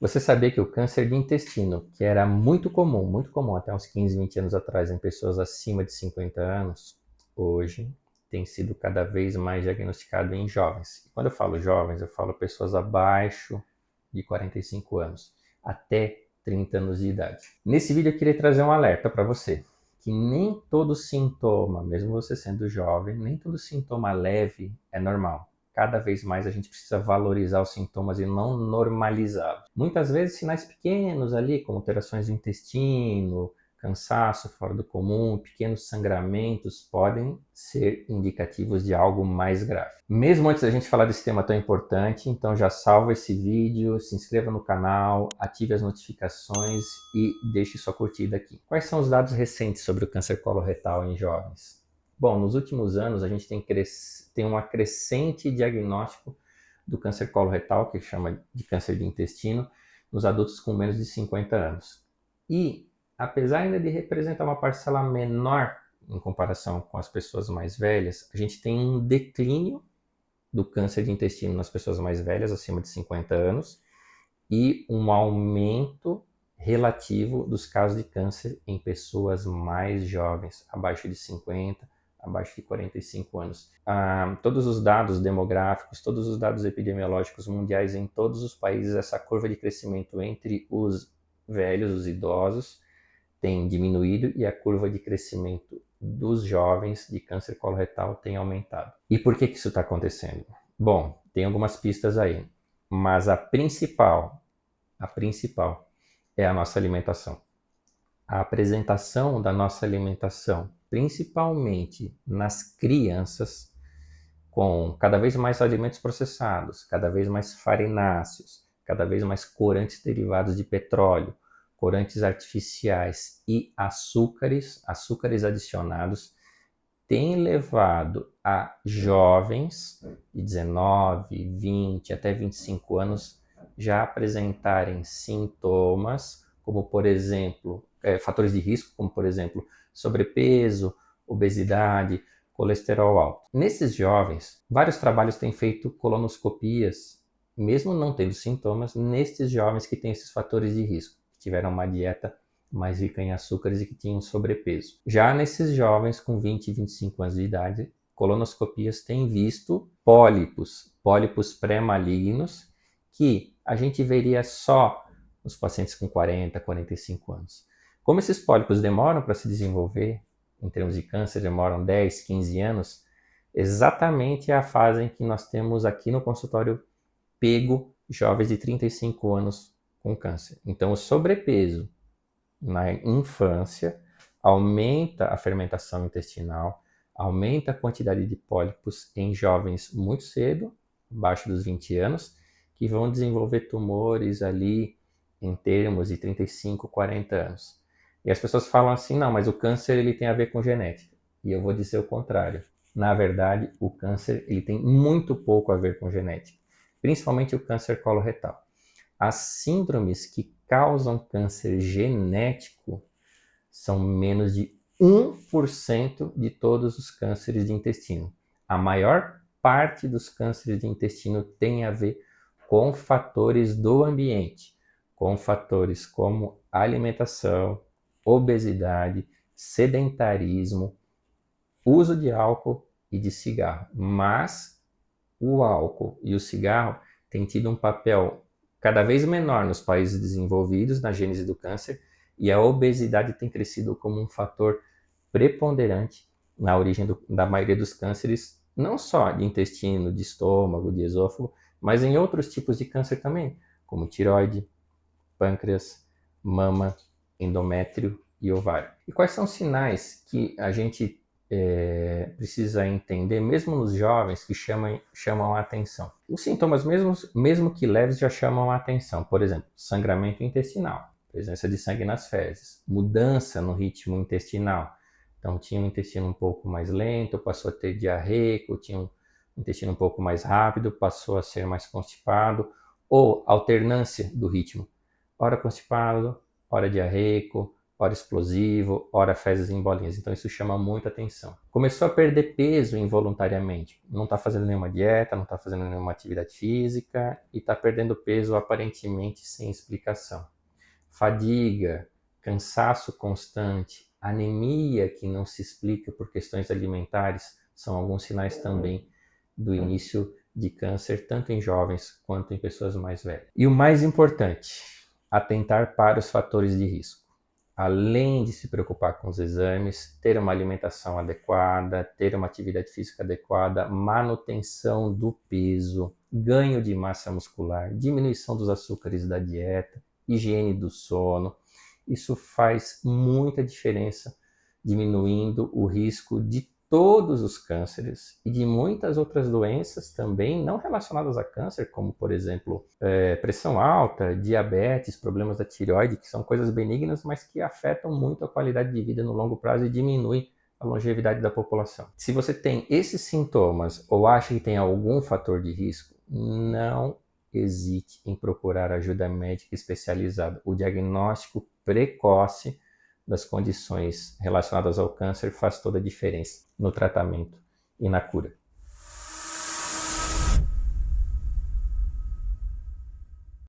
Você sabia que o câncer de intestino, que era muito comum até uns 15, 20 anos atrás em pessoas acima de 50 anos, hoje tem sido cada vez mais diagnosticado em jovens. E quando eu falo jovens, eu falo pessoas abaixo de 45 anos, até 30 anos de idade. Nesse vídeo eu queria trazer um alerta para você, que nem todo sintoma, mesmo você sendo jovem, nem todo sintoma leve é normal. Cada vez mais a gente precisa valorizar os sintomas e não normalizá-los. Muitas vezes sinais pequenos ali, como alterações do intestino, cansaço fora do comum, pequenos sangramentos, podem ser indicativos de algo mais grave. Mesmo antes da gente falar desse tema tão importante, então já salva esse vídeo, se inscreva no canal, ative as notificações e deixe sua curtida aqui. Quais são os dados recentes sobre o câncer coloretal em jovens? Bom, nos últimos anos a gente tem um crescente diagnóstico do câncer coloretal, que chama de câncer de intestino, nos adultos com menos de 50 anos. E, apesar ainda de representar uma parcela menor em comparação com as pessoas mais velhas, a gente tem um declínio do câncer de intestino nas pessoas mais velhas, acima de 50 anos, e um aumento relativo dos casos de câncer em pessoas mais jovens, abaixo de 50, abaixo de 45 anos. Todos os dados demográficos, todos os dados epidemiológicos mundiais em todos os países, essa curva de crescimento entre os velhos, os idosos, tem diminuído e a curva de crescimento dos jovens de câncer coloretal tem aumentado. E por que isso está acontecendo? Bom, tem algumas pistas aí, mas a principal é a nossa alimentação. A apresentação da nossa alimentação, principalmente nas crianças, com cada vez mais alimentos processados, cada vez mais farináceos, cada vez mais corantes derivados de petróleo, corantes artificiais e açúcares adicionados, tem levado a jovens de 19, 20 até 25 anos já apresentarem sintomas, como por exemplo, fatores de risco, como por exemplo, sobrepeso, obesidade, colesterol alto. Nesses jovens, vários trabalhos têm feito colonoscopias, mesmo não tendo sintomas, nestes jovens que têm esses fatores de risco, que tiveram uma dieta mais rica em açúcares e que tinham sobrepeso. Já nesses jovens com 20 e 25 anos de idade, colonoscopias têm visto pólipos pré-malignos, que a gente veria só nos pacientes com 40, 45 anos. Como esses pólipos demoram para se desenvolver, em termos de câncer, demoram 10, 15 anos, exatamente é a fase em que nós temos aqui no consultório pego jovens de 35 anos com câncer. Então, o sobrepeso na infância aumenta a fermentação intestinal, aumenta a quantidade de pólipos em jovens muito cedo, abaixo dos 20 anos, que vão desenvolver tumores ali em termos de 35, 40 anos. E as pessoas falam assim, não, mas o câncer ele tem a ver com genética. E eu vou dizer o contrário. Na verdade, o câncer ele tem muito pouco a ver com genética, principalmente o câncer coloretal. As síndromes que causam câncer genético são menos de 1% de todos os cânceres de intestino. A maior parte dos cânceres de intestino tem a ver com fatores do ambiente, com fatores como alimentação, obesidade, sedentarismo, uso de álcool e de cigarro. Mas o álcool e o cigarro têm tido um papel cada vez menor nos países desenvolvidos na gênese do câncer, e a obesidade tem crescido como um fator preponderante na origem da maioria dos cânceres, não só de intestino, de estômago, de esôfago, mas em outros tipos de câncer também, como tireoide, pâncreas, mama, endométrio e ovário. E quais são os sinais que a gente precisa entender, mesmo nos jovens, que chamam a atenção? Os sintomas, mesmo que leves, já chamam a atenção. Por exemplo, sangramento intestinal, presença de sangue nas fezes, mudança no ritmo intestinal. Então, tinha um intestino um pouco mais lento, passou a ter diarreico, tinha um intestino um pouco mais rápido, passou a ser mais constipado, ou alternância do ritmo. Hora constipado, hora diarreico, ora explosivo, ora fezes em bolinhas. Então isso chama muita atenção. Começou a perder peso involuntariamente. Não está fazendo nenhuma dieta, não está fazendo nenhuma atividade física e está perdendo peso aparentemente sem explicação. Fadiga, cansaço constante, anemia que não se explica por questões alimentares são alguns sinais também do início de câncer, tanto em jovens quanto em pessoas mais velhas. E o mais importante, atentar para os fatores de risco. Além de se preocupar com os exames, ter uma alimentação adequada, ter uma atividade física adequada, manutenção do peso, ganho de massa muscular, diminuição dos açúcares da dieta, higiene do sono. Isso faz muita diferença, diminuindo o risco de todos os cânceres e de muitas outras doenças também não relacionadas a câncer, como, por exemplo, pressão alta, diabetes, problemas da tireoide, que são coisas benignas, mas que afetam muito a qualidade de vida no longo prazo e diminuem a longevidade da população. Se você tem esses sintomas ou acha que tem algum fator de risco, não hesite em procurar ajuda médica especializada. O diagnóstico precoce das condições relacionadas ao câncer faz toda a diferença no tratamento e na cura.